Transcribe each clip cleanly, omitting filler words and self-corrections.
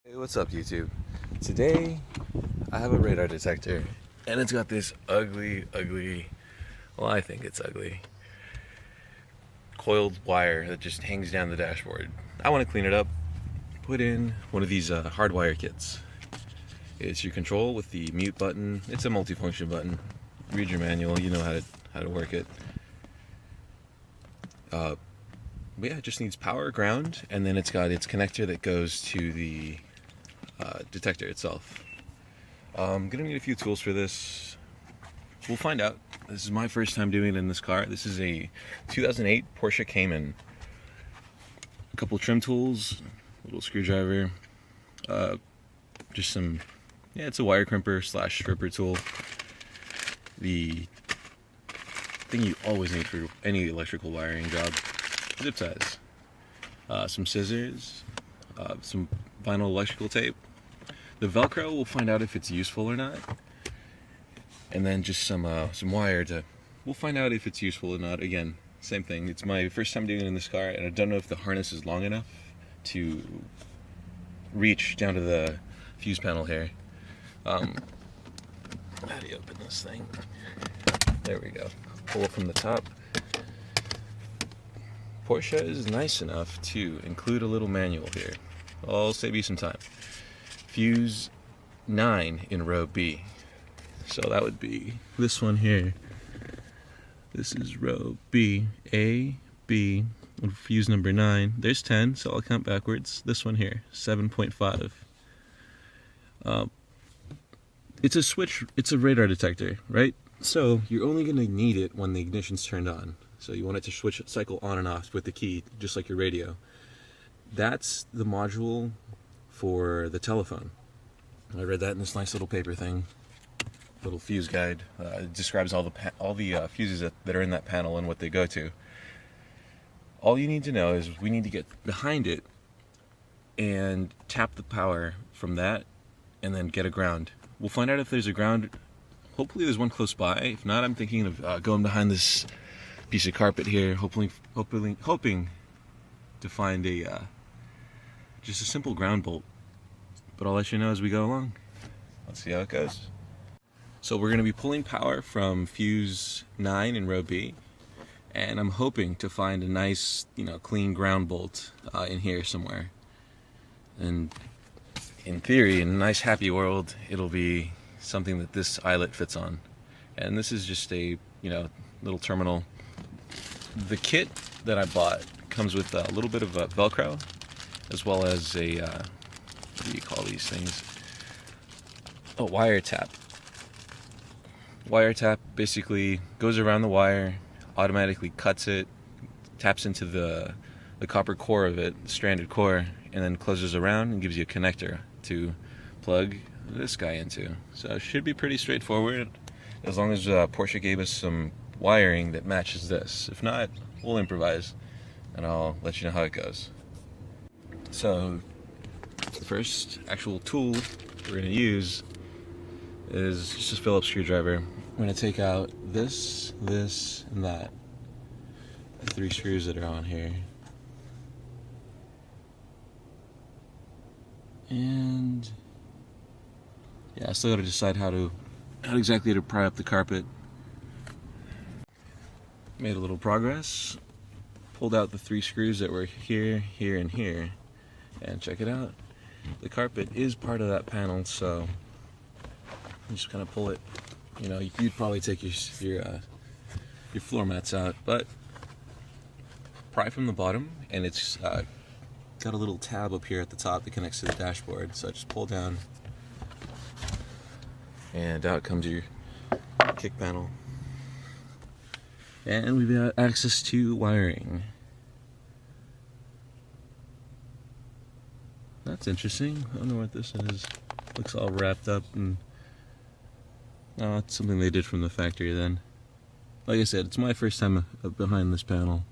Hey, what's up YouTube? Today I have a radar detector and it's got this ugly, well, I think it's ugly, coiled wire that just hangs down the dashboard. I want to clean it up, put in one of these Hardwire kits. It's your control with the mute button. It's a multifunction button. Read your manual, you know how to work it. But yeah, it just needs power, ground, and then it's got its connector that goes to the detector itself. I'm gonna need a few tools for this. We'll find out. This is my first time doing it in this car. This is a 2008 Porsche Cayman. A couple trim tools, a little screwdriver, just some, it's a wire crimper / stripper tool. The thing you always need for any electrical wiring job, zip ties, some scissors, some vinyl electrical tape. The Velcro, we'll find out if it's useful or not, and then just some wire we'll find out if it's useful or not. Again, same thing. It's my first time doing it in this car, and I don't know if the harness is long enough to reach down to the fuse panel here. How do you open this thing? There we go. Pull it from the top. Porsche is nice enough to include a little manual here. I'll save you some time. Fuse 9 in row B. So that would be this one here. This is row B. A, B, fuse number 9. There's 10, so I'll count backwards. This one here, 7.5. It's a switch, it's a radar detector, right? So you're only going to need it when the ignition's turned on. So you want it to switch cycle on and off with the key, just like your radio. That's the module for the telephone. I read that in this nice little paper thing, little fuse guide. It describes all the fuses that are in that panel and what they go to. All you need to know is we need to get behind it and tap the power from that, and then get a ground. We'll find out if there's a ground. Hopefully there's one close by. If not, I'm thinking of going behind this piece of carpet here, hoping to find just a simple ground bolt. But I'll let you know as we go along. Let's see how it goes. So we're going to be pulling power from fuse 9 in row B, and I'm hoping to find a nice, clean ground bolt in here somewhere. And in theory, in a nice happy world, it'll be something that this eyelet fits on. And this is just a, little terminal. The kit that I bought comes with a little bit of Velcro, as well as a, what do you call these things? A wire tap. Wire tap basically goes around the wire, automatically cuts it, taps into the copper core of it, the stranded core, and then closes around and gives you a connector to plug this guy into. So it should be pretty straightforward, as long as Porsche gave us some wiring that matches this. If not, we'll improvise, and I'll let you know how it goes. So the first actual tool we're going to use is just a Phillips screwdriver. I'm going to take out this, and that. The 3 screws that are on here. And yeah, I still got to decide how exactly to pry up the carpet. Made a little progress. Pulled out the 3 screws that were here, and here. And check it out. The carpet is part of that panel, so you just kind of pull it. You'd probably take your floor mats out, but pry from the bottom, and it's got a little tab up here at the top that connects to the dashboard. So I just pull down, and out comes your kick panel, and we've got access to wiring. That's interesting. I don't know what this is. Looks all wrapped up, and oh, it's something they did from the factory then. Like I said, it's my first time behind this panel.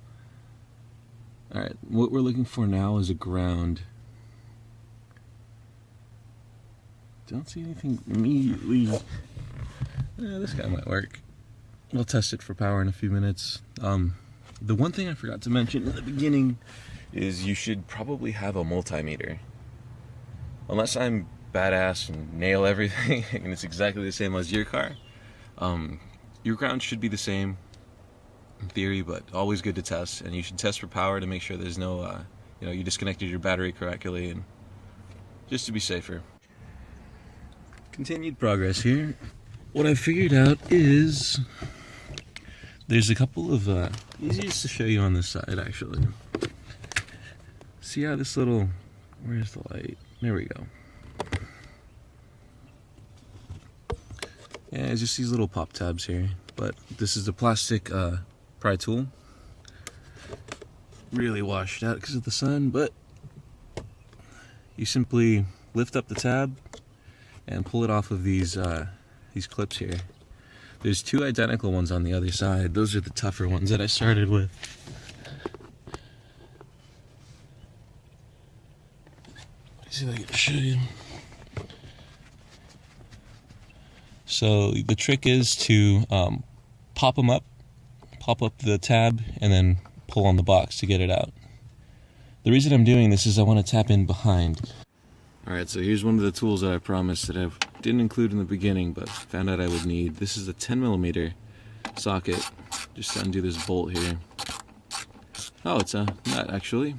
Alright, what we're looking for now is a ground. Don't see anything immediately. This guy might work. We'll test it for power in a few minutes. The one thing I forgot to mention in the beginning is you should probably have a multimeter. unless I'm badass and nail everything and it's exactly the same as your car, your ground should be the same in theory, but always good to test. And you should test for power to make sure there's no, you disconnected your battery correctly, and just to be safer. Continued progress here. What I figured out is there's a couple of easiest to show you on this side actually. See how this little, where's the light? There we go. Yeah, it's just these little pop tabs here, but this is the plastic pry tool. Really washed out because of the sun, but you simply lift up the tab and pull it off of these clips here. There's two identical ones on the other side. Those are the tougher ones that I started with. Let's see if I can show you. So the trick is to pop up the tab, and then pull on the box to get it out. The reason I'm doing this is I want to tap in behind. Alright, so here's one of the tools that I promised that I didn't include in the beginning, but found out I would need. This is a 10mm socket, just to undo this bolt here. Oh, it's a nut actually.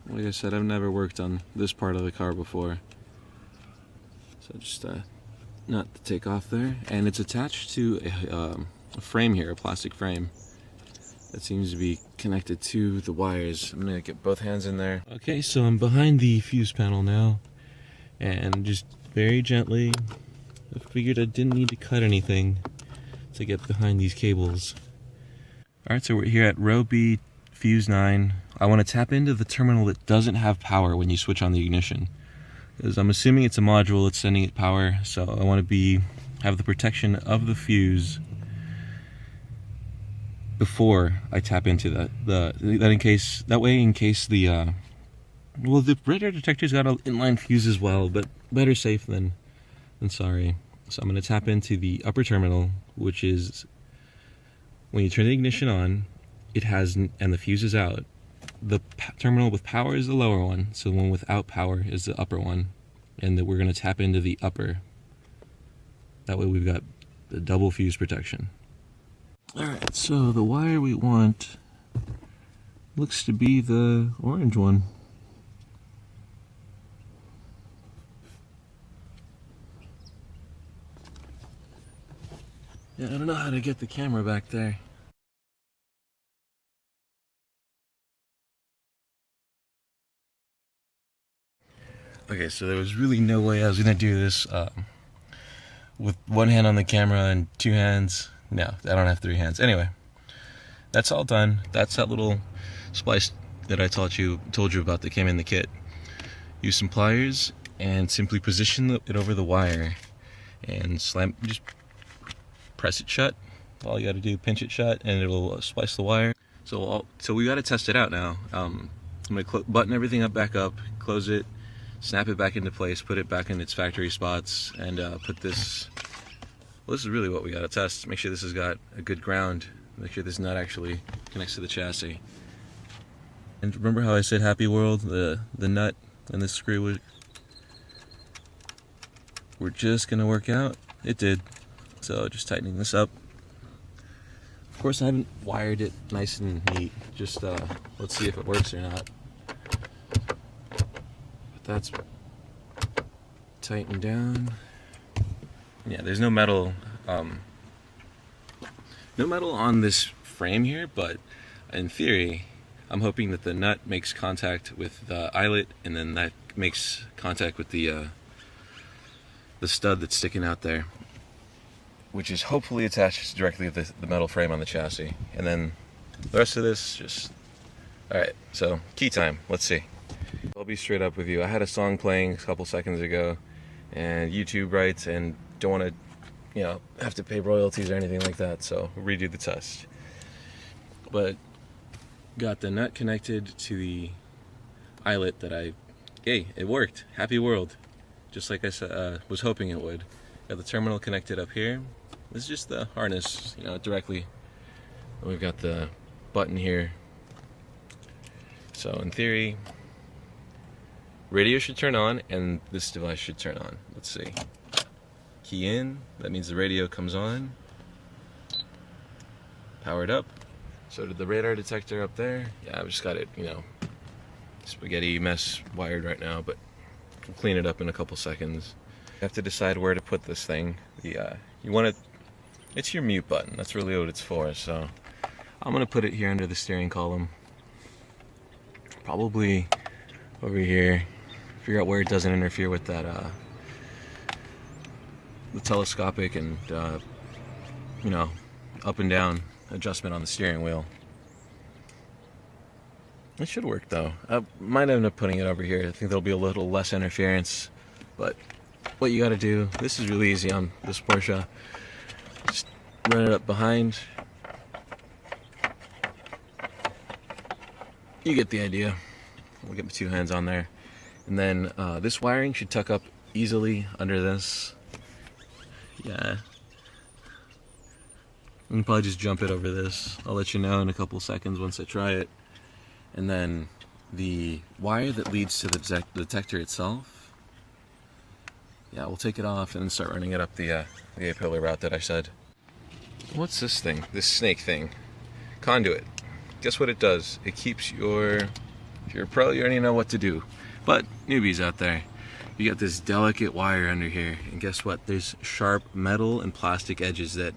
Like I said, I've never worked on this part of the car before. So just a nut to take off there, and it's attached to a frame here, a plastic frame that seems to be connected to the wires. I'm gonna get both hands in there. Okay, so I'm behind the fuse panel now, and just very gently, I figured I didn't need to cut anything to get behind these cables. Alright, so we're here at row B, fuse 9. I want to tap into the terminal that doesn't have power when you switch on the ignition, because I'm assuming it's a module that's sending it power, so I want to have the protection of the fuse before I tap into that in case the well, the radar detector's got an inline fuse as well, but better safe than sorry. So I'm going to tap into the upper terminal, which is when you turn the ignition on, and the fuse is out. The terminal with power is the lower one, so the one without power is the upper one, and we're going to tap into the upper. That way we've got the double fuse protection. Alright, so the wire we want looks to be the orange one. Yeah, I don't know how to get the camera back there. Okay, so there was really no way I was gonna do this with one hand on the camera and two hands. No, I don't have three hands. Anyway, that's all done. That's that little splice that I told you about that came in the kit. Use some pliers and simply position it over the wire and just press it shut. All you got to do, pinch it shut, and it'll splice the wire. So we got to test it out now. I'm gonna button everything back up, close it, snap it back into place, put it back in its factory spots, and put this. Well, this is really what we got to test. Make sure this has got a good ground. Make sure this nut actually connects to the chassis. And remember how I said happy world? The nut and the screw were just gonna work out. It did. So just tightening this up. Of course, I haven't wired it nice and neat. Just let's see if it works or not. But that's tightened down. Yeah, there's no metal on this frame here, but in theory, I'm hoping that the nut makes contact with the eyelet, and then that makes contact with the stud that's sticking out there, which is hopefully attached directly to the metal frame on the chassis. And then the rest of this just... Alright, so key time. Let's see. I'll be straight up with you. I had a song playing a couple seconds ago, and YouTube writes, and don't want to, have to pay royalties or anything like that, so redo the test. But got the nut connected to the eyelet hey, it worked. Happy world. Just like I was hoping it would. Got the terminal connected up here. This is just the harness, directly. And we've got the button here. So in theory, radio should turn on and this device should turn on. Let's see. Key in, that means the radio comes on. Powered up. So did the radar detector up there. Yeah, I've just got it, you know, spaghetti mess wired right now, but we'll clean it up in a couple seconds. You have to decide where to put this thing. You want it, it's your mute button. That's really what it's for. So I'm gonna put it here under the steering column. Probably over here. Figure out where it doesn't interfere with that, the telescopic and, you know, up and down adjustment on the steering wheel. It should work though. I might end up putting it over here. I think there'll be a little less interference, but what you gotta do, this is really easy on this Porsche. Just run it up behind. You get the idea. I'll get my two hands on there. And then this wiring should tuck up easily under this. Yeah. I'm gonna probably just jump it over this. I'll let you know in a couple seconds once I try it. And then the wire that leads to the detector itself, yeah, we'll take it off and start running it up the A-pillar route that I said. What's this thing? This snake thing? Conduit. Guess what it does? It keeps your, if you're a pro, you already know what to do. But newbies out there, you got this delicate wire under here, and guess what? There's sharp metal and plastic edges that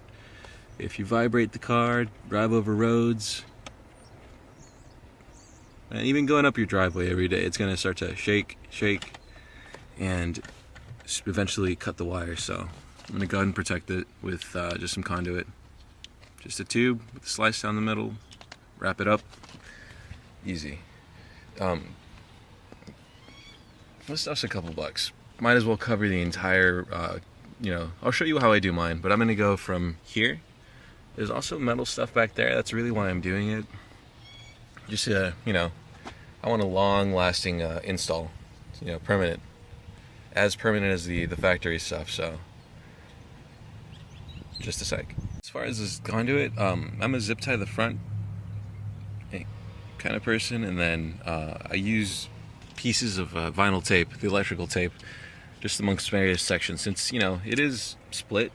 if you vibrate the car, drive over roads, and even going up your driveway every day, it's gonna start to shake, and eventually cut the wire. So I'm gonna go ahead and protect it with just some conduit. Just a tube with a slice down the middle, wrap it up, easy. This stuff's a couple bucks. Might as well cover the entire, you know, I'll show you how I do mine, but I'm gonna go from here. There's also metal stuff back there. That's really why I'm doing it. Just, you know, I want a long-lasting install, you know, permanent. As permanent as the factory stuff, so. Just a sec. As far as this conduit, I'm a zip tie the front kind of person, and then I use pieces of vinyl tape, the electrical tape, just amongst various sections, since, you know, it is split,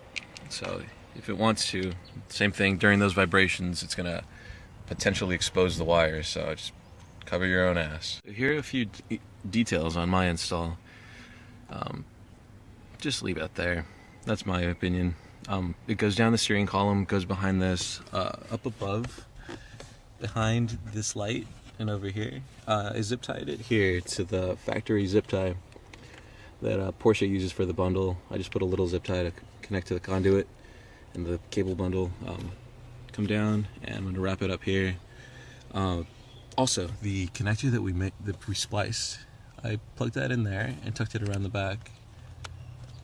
so if it wants to, same thing, during those vibrations, it's gonna potentially expose the wires, so just cover your own ass. Here are a few details on my install. Just leave it there. That's my opinion. It goes down the steering column, goes behind this, up above, behind this light, and over here. I zip tied it here to the factory zip tie that Porsche uses for the bundle. I just put a little zip tie to connect to the conduit and the cable bundle. Come down, and I'm going to wrap it up here. Also, the connector that we spliced, I plugged that in there and tucked it around the back.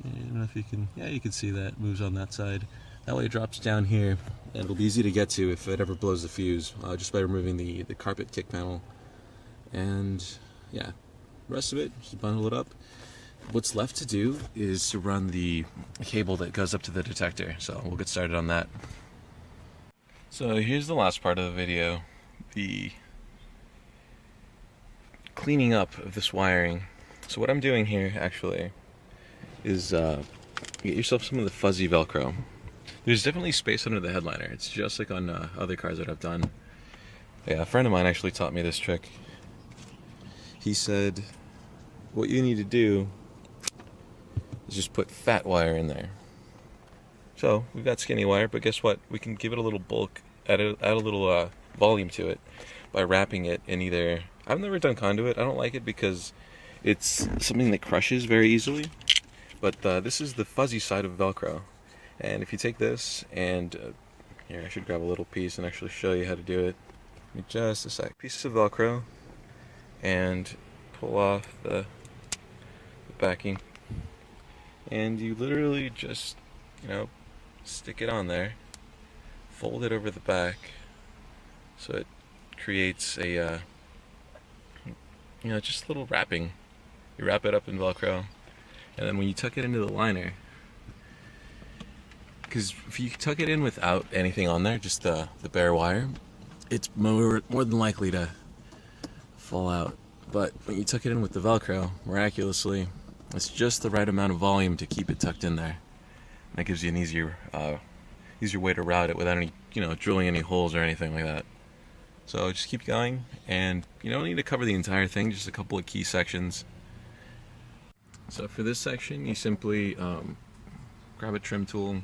I don't know if you can, yeah, you can see that moves on that side. That way it drops down here, and it'll be easy to get to if it ever blows the fuse, just by removing the carpet kick panel. And yeah, the rest of it, just bundle it up. What's left to do is to run the cable that goes up to the detector, so we'll get started on that. So here's the last part of the video, the cleaning up of this wiring. So what I'm doing here actually is get yourself some of the fuzzy Velcro. There's definitely space under the headliner. It's just like on other cars that I've done. Yeah, a friend of mine actually taught me this trick. He said, what you need to do is just put fat wire in there. So we've got skinny wire, but guess what? We can give it a little bulk, add a little volume to it by wrapping it in either. I've never done conduit. I don't like it because it's something that crushes very easily. But this is the fuzzy side of Velcro. And if you take this and, here, I should grab a little piece and actually show you how to do it. Give me just a sec. Pieces of Velcro, and pull off the backing. And you literally just, you know, stick it on there, fold it over the back, so it creates a, you know, just a little wrapping. You wrap it up in Velcro, and then when you tuck it into the liner, because if you tuck it in without anything on there, just the bare wire, it's more than likely to fall out. but when you tuck it in with the Velcro, miraculously, it's just the right amount of volume to keep it tucked in there. That gives you an easier way to route it without any, drilling any holes or anything like that. So just keep going, and you don't need to cover the entire thing, just a couple of key sections. So for this section, you simply grab a trim tool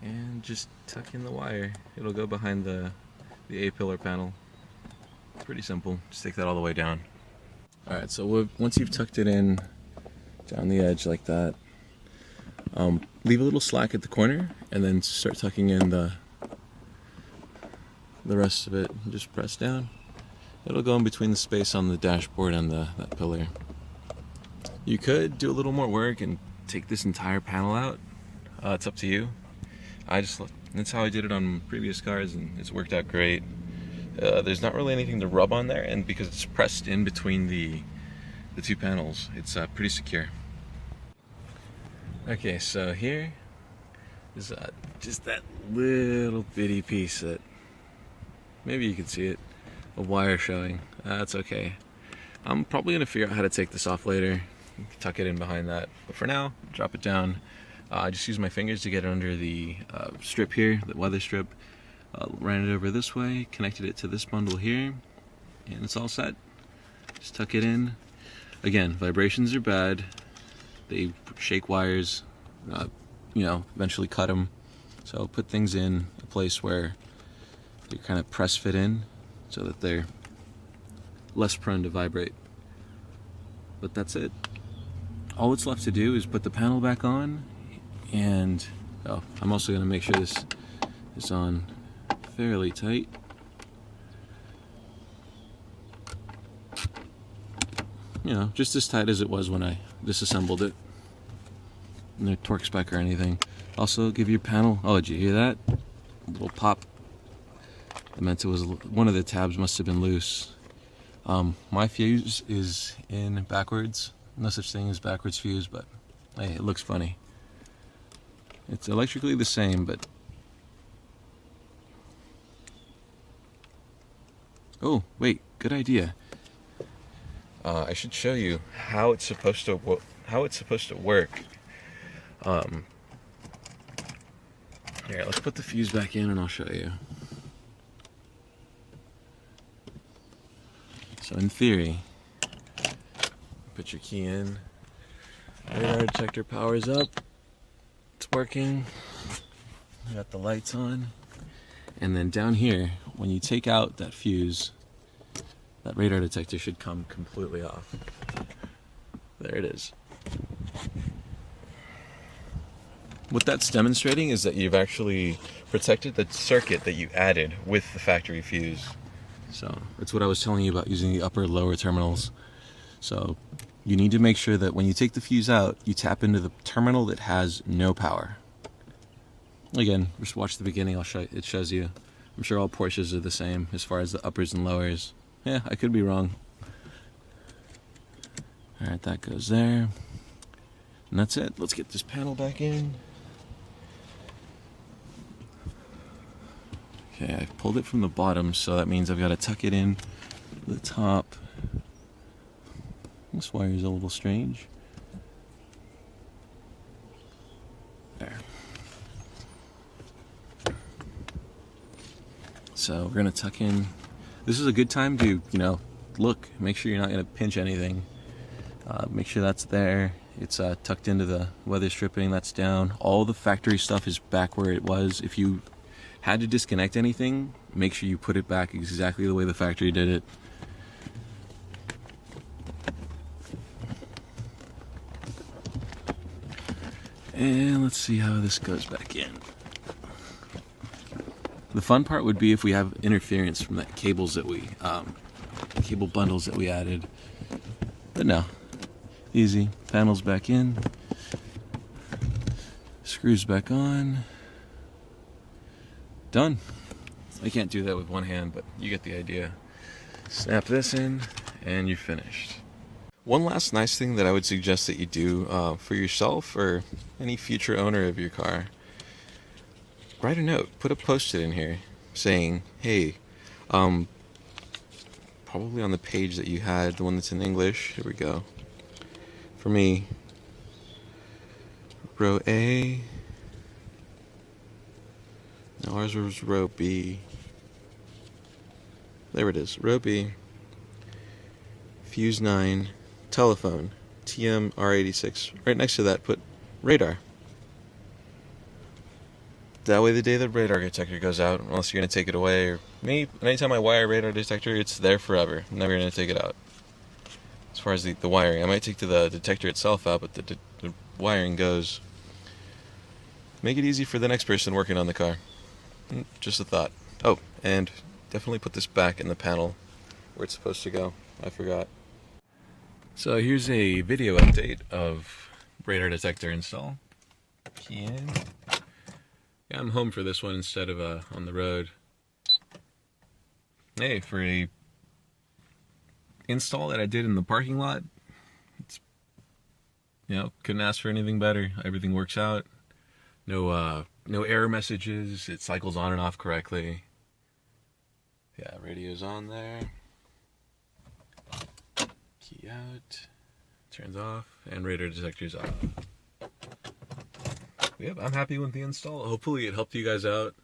and just tuck in the wire. It'll go behind the A-pillar panel. Pretty simple, just take that all the way down. Alright, so once you've tucked it in down the edge like that, leave a little slack at the corner and then start tucking in the rest of it. Just press down. It'll go in between the space on the dashboard and that pillar. You could do a little more work and take this entire panel out. It's up to you. That's how I did it on previous cars, and it's worked out great. There's not really anything to rub on there, and because it's pressed in between the two panels, it's pretty secure. Okay, so here is just that little bitty piece that maybe you can see it, a wire showing. That's okay. I'm probably gonna figure out how to take this off later, tuck it in behind that. But for now, drop it down. I just use my fingers to get it under the strip here, the weather strip. Ran it over this way, connected it to this bundle here, and it's all set. Just tuck it in. Again, vibrations are bad. They shake wires, eventually cut them. So put things in a place where they kind of press fit in so that they're less prone to vibrate. But that's it. All it's left to do is put the panel back on, and I'm also going to make sure this is on fairly tight. Just as tight as it was when I disassembled it. No torque spec or anything. Also, give your panel, oh, did you hear that? A little pop. I meant it was, one of the tabs must have been loose. My fuse is in backwards. No such thing as backwards fuse, but hey, it looks funny. It's electrically the same, but oh wait, good idea. I should show you how it's supposed to work. Here, let's put the fuse back in and I'll show you. So in theory, put your key in, radar detector powers up, it's working, got the lights on, and then down here, when you take out that fuse, that radar detector should come completely off. There it is. What that's demonstrating is that you've actually protected the circuit that you added with the factory fuse. So that's what I was telling you about using the upper lower terminals. So you need to make sure that when you take the fuse out, you tap into the terminal that has no power. Again, just watch the beginning, it shows you. I'm sure all Porsches are the same as far as the uppers and lowers. Yeah, I could be wrong. Alright, that goes there. And that's it. Let's get this panel back in. Okay, I pulled it from the bottom, so that means I've got to tuck it in the top. This wire is a little strange. There. So we're going to tuck in. This is a good time to, look, make sure you're not going to pinch anything. Make sure that's there. It's tucked into the weather stripping, that's down. All the factory stuff is back where it was. If you had to disconnect anything, make sure you put it back exactly the way the factory did it. And let's see how this goes back in. The fun part would be if we have interference from that cable bundles that we added. But no, easy. Panels back in, screws back on. Done. I can't do that with one hand, but you get the idea. Snap this in, and you're finished. One last nice thing that I would suggest that you do for yourself or any future owner of your car, write a note, put a post-it in here saying, hey, part probably on the page that you had, the one that's in English. Here we go. For me, row A. No, ours was row B. There it is, row B. Fuse 9, telephone, TM R86. Right next to that, put radar. That way the day the radar detector goes out, unless you're going to take it away, or me, anytime I wire a radar detector, it's there forever. I'm never going to take it out. As far as the wiring, I might take the detector itself out, but the wiring goes. Make it easy for the next person working on the car. Just a thought. Oh, and definitely put this back in the panel where it's supposed to go. I forgot. So here's a video update of radar detector install. Key in. Yeah, I'm home for this one instead of on the road. Hey, for a install that I did in the parking lot, it's, couldn't ask for anything better. Everything works out. No error messages. It cycles on and off correctly. Yeah, radio's on there. Key out. Turns off, and radar detector's off. Yep, I'm happy with the install. Hopefully it helped you guys out.